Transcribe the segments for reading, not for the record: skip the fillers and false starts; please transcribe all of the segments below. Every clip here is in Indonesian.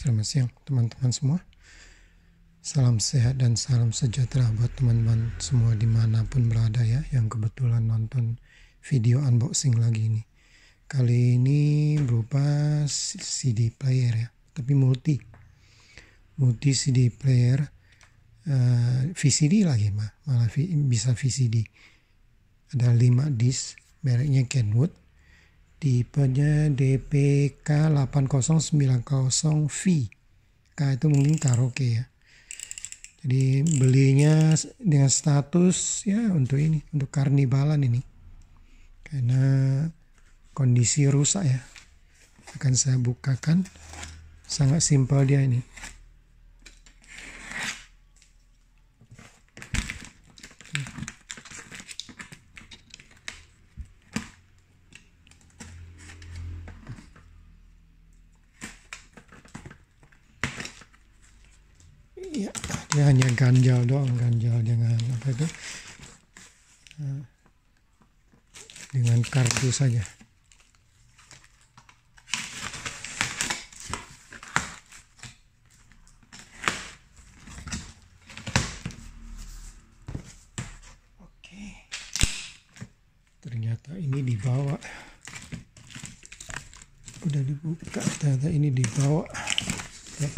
Selamat siang teman-teman semua. Salam sehat dan salam sejahtera buat teman-teman semua dimanapun berada ya, yang kebetulan nonton video unboxing lagi ini. Kali ini berupa CD player ya, tapi multi CD player, VCD lagi malah bisa VCD. Ada 5 disc, mereknya Kenwood. Tipenya DPK 8090V. K itu mungkin karaoke ya. Jadi belinya dengan status ya untuk ini, untuk karnivalan ini. Karena kondisi rusak ya. Akan saya bukakan. Sangat simpel dia ini. Ya, dia hanya ganjal doang, ganjal dengan apa itu? Dengan kartu saja. Oke. Ternyata ini dibawa. Udah dibuka, ternyata ini dibawa. Ya.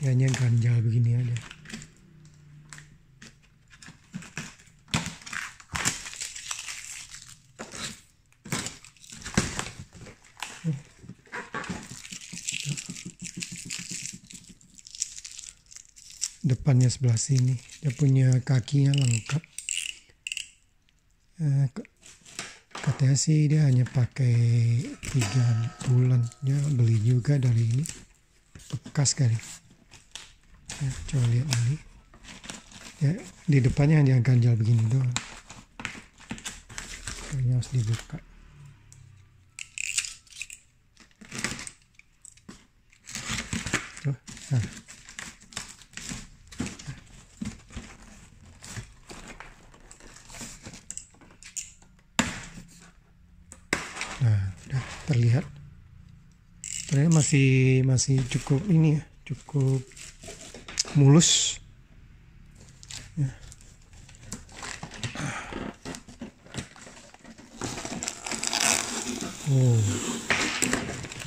Dia hanya ganjal begini aja. Depannya sebelah sini, dia punya kakinya lengkap. Katanya sih dia hanya pakai 3 bulan. Dia beli juga dari ini, bekas kali. Ya, coba lihat ini. Ya, di depannya hanya ganjal begini doang. Ini harus dibuka. Tuh, nah. Nah, udah terlihat. Ternyata masih cukup ini ya, cukup mulus. Ya. Oh,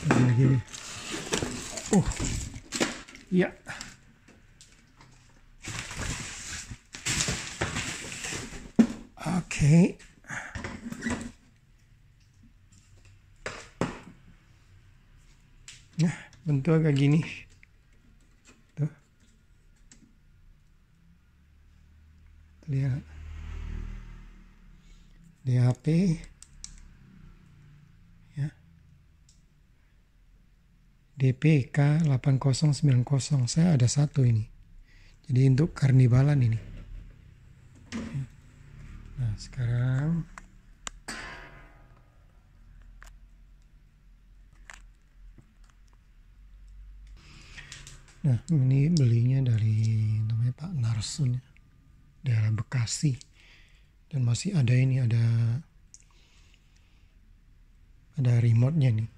begini. Oh, ya. Oke. Nah, bentuk agak gini. Tuh. Lihat. DHP. Ya. DPK 8090. Saya ada satu ini. Jadi untuk karnivalan ini. Nah, sekarang ini belinya dari namanya Pak Narsun ya, daerah Bekasi, dan masih ada ini, ada remote-nya nih.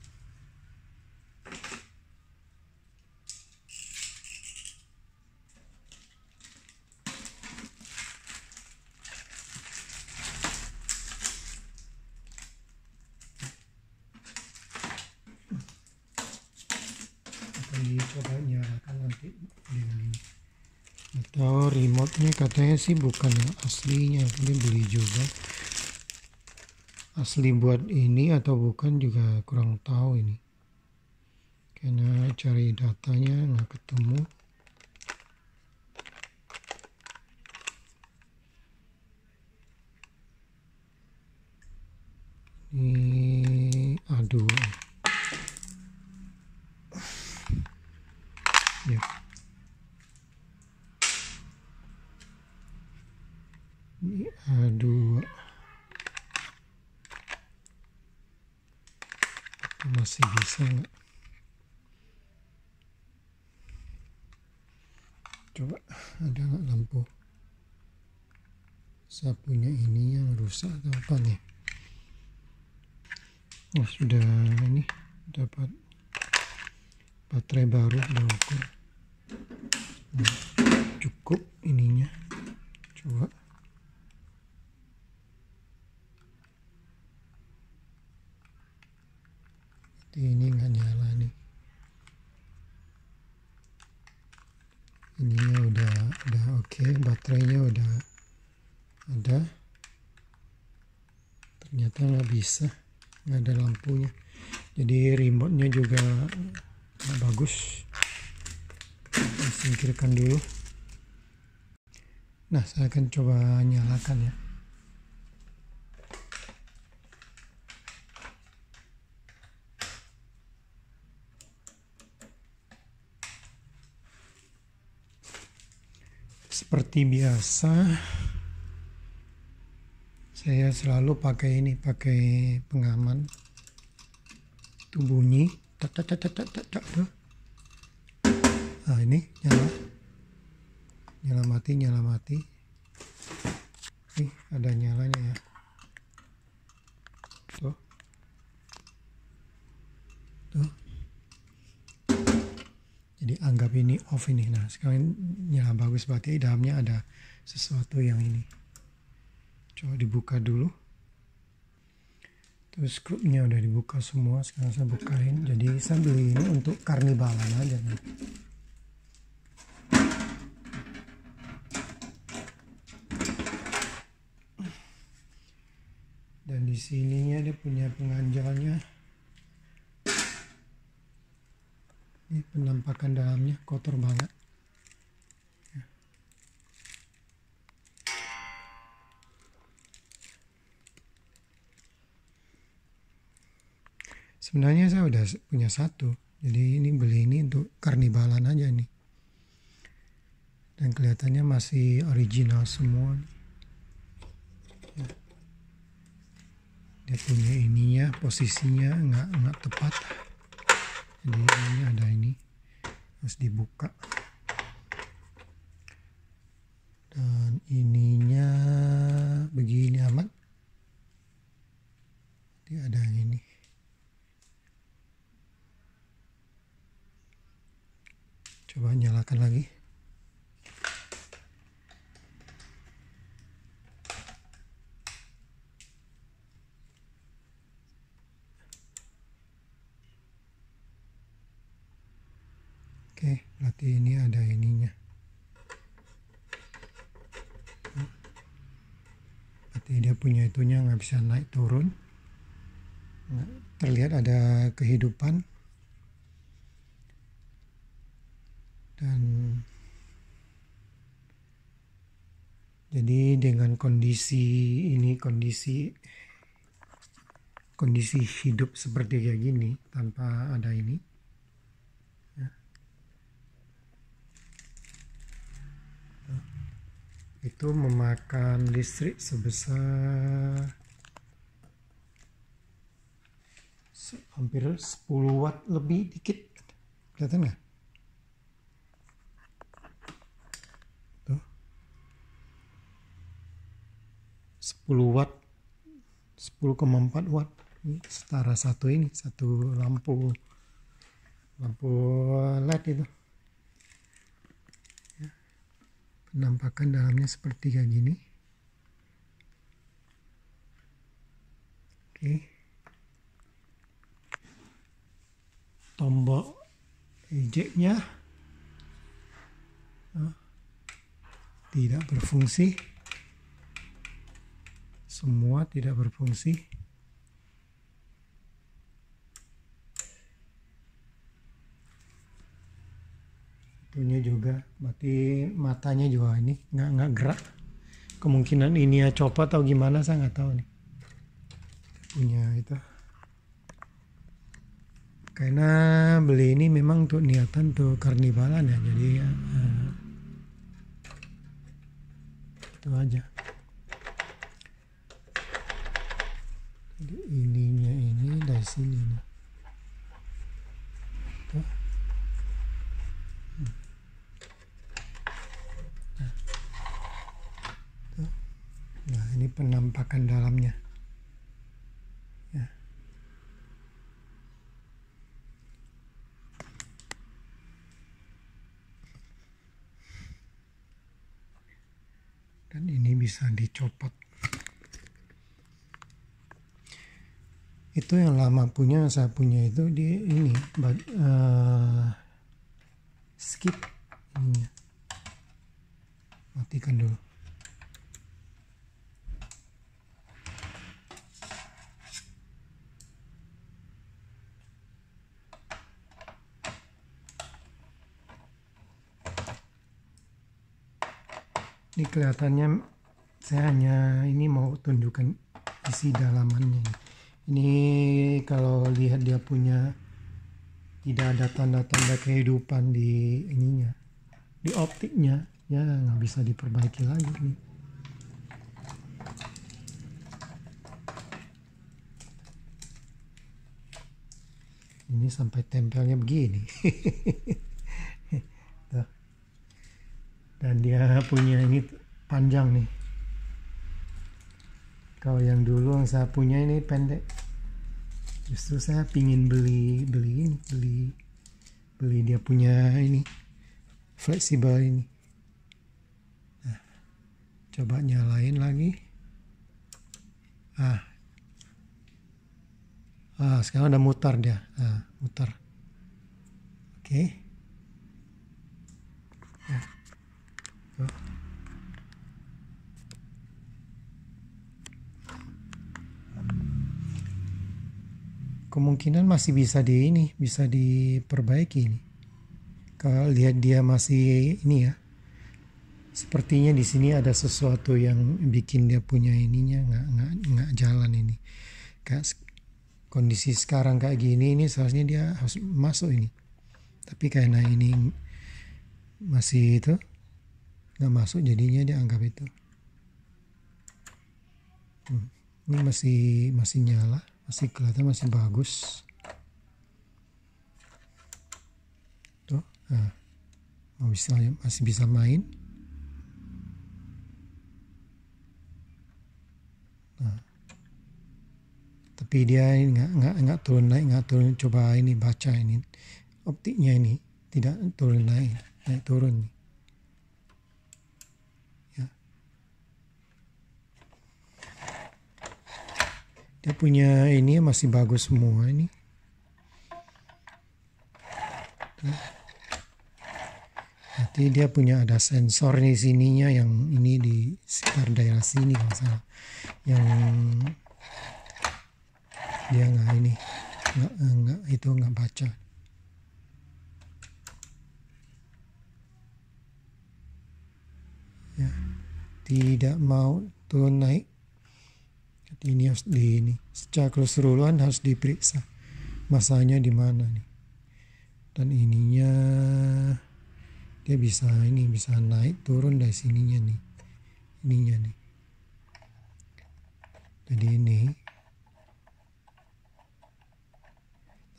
Dicoba nyalakan nanti dengan ini. Atau remote-nya katanya sih bukan yang aslinya, ini beli juga. Asli buat ini atau bukan juga kurang tahu ini. Karena cari datanya nggak ketemu. Ini aduh. Ya. Ini aduh. Masih bisa nggak? Coba ada nggak lampu? Saya punya ini yang rusak atau apa nih? Oh, sudah ini dapat baterai baru, udah ukur. Nah, cukup ininya. Coba. Ini nggak nyala nih. Ininya udah oke, baterainya udah ada. Ternyata nggak bisa, nggak ada lampunya. Jadi remote-nya juga nggak bagus. Singkirkan dulu. Nah, saya akan coba nyalakan ya. Seperti biasa, saya selalu pakai ini, pakai pengaman. Itu bunyi, tak. Nah, ini nyala mati. Nih, ada nyalanya ya. Tuh. Jadi anggap ini off ini. Nah, sekarang nyala bagus, berarti dalamnya ada sesuatu yang ini. Coba dibuka dulu. Terus skrupnya udah dibuka semua. Sekarang saya bukain. Jadi saya beli ini untuk karnivalan aja nih. Dan di sininya dia punya penganjalnya. Ini penampakan dalamnya kotor banget. Ya. Sebenarnya saya udah punya satu. Jadi ini beli ini untuk karnivalan aja nih. Dan kelihatannya masih original semua. Ya. Dia punya ininya, posisinya nggak tepat. Jadi ini ada ini, harus dibuka. Dan ininya begini amat. Jadi ada ini. Coba nyalakan lagi. Oke, berarti ini ada ininya. Berarti dia punya itunya, nggak bisa naik turun. Nah, terlihat ada kehidupan. Dan jadi dengan kondisi ini, kondisi hidup seperti kayak gini, tanpa ada ini. Itu memakan listrik sebesar hampir 10 watt lebih dikit. Kelihatan nggak? Tuh. 10 watt, 10,4 watt. Ini setara satu lampu LED itu. Penampakan dalamnya seperti kayak gini. Oke. Tombol ejectnya tidak berfungsi. Semua tidak berfungsi. Itunya juga, berarti matanya juga ini nggak gerak. Kemungkinan ini ya copot atau gimana, saya nggak tahu nih. Punya itu. Karena beli ini memang untuk niatan untuk karnivalan ya, jadi ya, itu aja. Jadi ininya ini dari sini nih. Tuh. Ini penampakan dalamnya ya. Dan ini bisa dicopot. Itu yang lama punya, saya punya itu di ini skip ininya. Matikan dulu. Ini kelihatannya saya hanya ini mau tunjukkan isi dalamannya. Ini kalau lihat dia punya tidak ada tanda-tanda kehidupan di ininya, di optiknya, ya nggak bisa diperbaiki lagi nih. Ini sampai tempelnya begini. Dan dia punya ini panjang nih. Kalau yang dulu yang saya punya ini pendek. Justru saya pingin beli dia punya ini fleksibel ini. Nah, coba nyalain lagi. Sekarang udah mutar dia. Mutar. Oke. Ya. Kemungkinan masih bisa bisa diperbaiki ini. Kalau lihat dia masih ini ya. Sepertinya di sini ada sesuatu yang bikin dia punya ininya nggak jalan ini. Kayak kondisi sekarang kayak gini ini seharusnya dia harus masuk ini. Tapi karena ini masih itu nggak masuk, jadinya dia anggap itu. Ini masih nyala, masih kelihatan masih bagus. Tuh, masih bisa main. Nah, tapi dia nggak turun naik, nggak turun. Coba ini baca ini optiknya ini tidak turun naik turun. Ya. Dia punya ini masih bagus semua ini. Nanti dia punya ada sensor di sininya yang ini di sekitar daerah sini kalau salah. Yang dia nggak baca. Ya, tidak mau turun naik. Jadi ini harus secara keseluruhan harus diperiksa masanya di mana nih. Dan ininya dia bisa naik turun dari sininya nih. Ininya nih. Jadi ini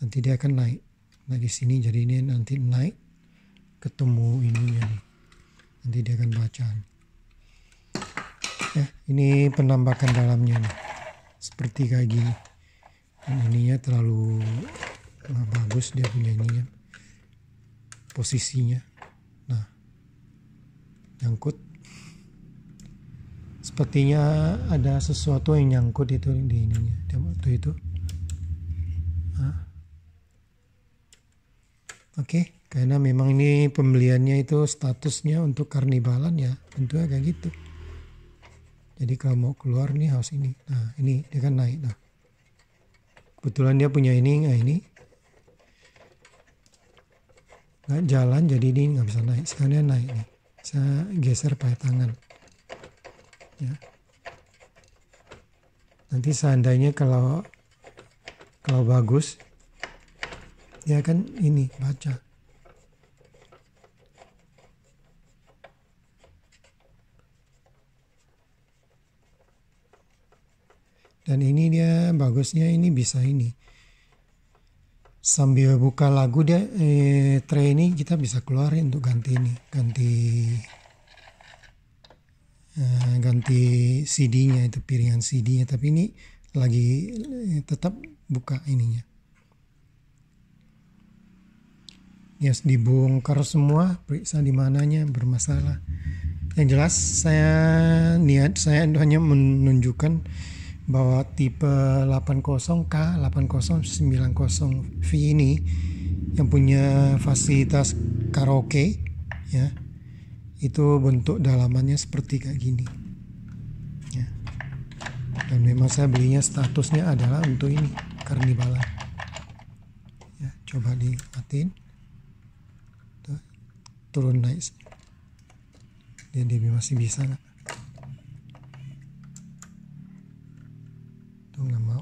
nanti dia akan naik di sini, jadi ini nanti naik ketemu ininya nih. Nanti dia akan baca. Ya, ini penampakan dalamnya nih. Seperti kayak gini. Dan ininya terlalu bagus dia punya ininya. Posisinya. Nah. Nyangkut. Sepertinya ada sesuatu yang nyangkut itu di ininya. Di waktu itu. Oke, karena memang ini pembeliannya itu statusnya untuk karnivalan ya, tentunya kayak gitu. Jadi kalau mau keluar nih harus ini. Nah ini dia kan naik. Nah, kebetulan dia punya ini, nggak jalan, jadi ini nggak bisa naik. Sekarang dia naik nih. Saya geser pakai tangan. Ya. Nanti seandainya kalau bagus, dia kan ini baca. Dan ini dia bagusnya ini bisa ini. Sambil buka lagu dia tray ini kita bisa keluarin untuk ganti ini, ganti ganti CD-nya, itu piringan CD-nya, tapi ini lagi tetap buka ininya. Yes, dibongkar semua, periksa di mananya bermasalah. Yang jelas niat saya hanya menunjukkan bahwa tipe 80K 8090V ini yang punya fasilitas karaoke ya, itu bentuk dalamannya seperti kayak gini ya. Dan memang saya belinya statusnya adalah untuk ini karnivalan ya. Coba dimatiin, turun naik, dia masih bisa nggak? Tuh nggak mau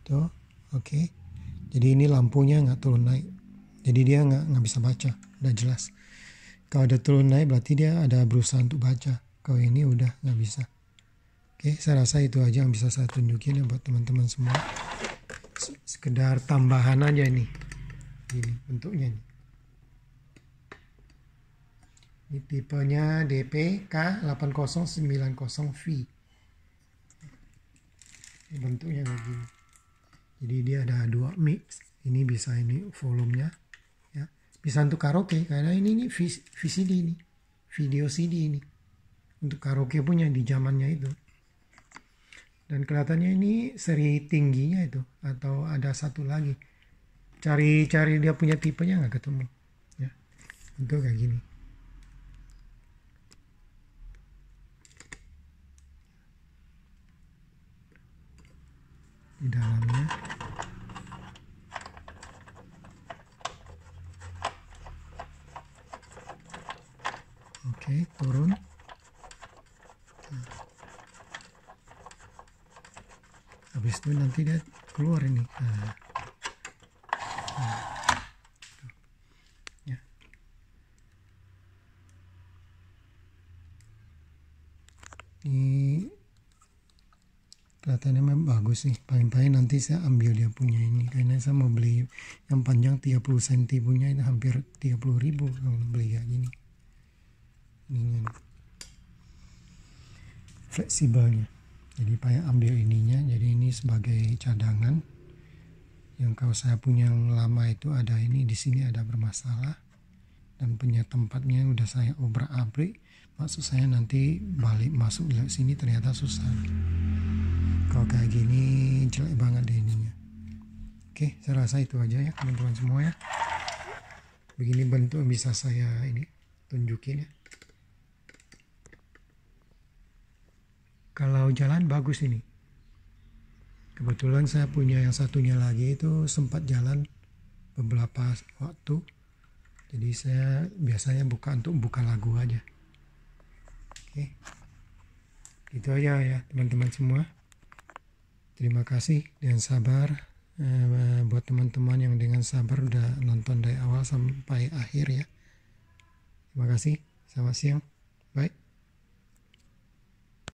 tuh. Oke. Jadi ini lampunya nggak turun naik, jadi dia nggak bisa baca, udah jelas. Kalau ada turun naik berarti dia ada berusaha untuk baca. Kalau ini udah nggak bisa. Oke, saya rasa itu aja yang bisa saya tunjukin ya buat teman-teman semua. Sekedar tambahan aja nih, ini bentuknya nih. Ini tipenya DP-K8090V. Ini bentuknya kayak gini. Jadi dia ada dua mix. Ini bisa ini volumenya ya. Bisa untuk karaoke karena ini VCD ini. Video CD ini. Untuk karaoke punya di zamannya itu. Dan kelihatannya ini seri tingginya itu, atau ada satu lagi. Cari dia punya tipenya nggak ketemu ya. Untuk kayak gini. Di dalamnya oke, turun. Habis itu nanti dia keluar ini ya. Ini kelihatannya memang bagus nih. Paling-paling nanti saya ambil dia punya ini, karena saya mau beli yang panjang 30 cm punya, itu hampir 30.000 kalau beli kayak gini. Ini fleksibelnya, jadi pengen ambil ininya. Jadi ini sebagai cadangan. Yang kalau saya punya yang lama itu ada ini, di sini ada bermasalah, dan punya tempatnya udah saya obrak-abrik. Maksud saya nanti balik masuk dari sini ternyata susah. Kalau kayak gini jelek banget deh ininya. Oke, saya rasa itu aja ya teman-teman semua ya. Begini bentuk yang bisa saya ini tunjukin ya. Kalau jalan bagus ini. Kebetulan saya punya yang satunya lagi itu sempat jalan beberapa waktu. Jadi saya biasanya untuk buka lagu aja. Oke. Gitu aja ya teman-teman semua. Terima kasih dan sabar buat teman-teman yang dengan sabar udah nonton dari awal sampai akhir ya. Terima kasih. Selamat siang.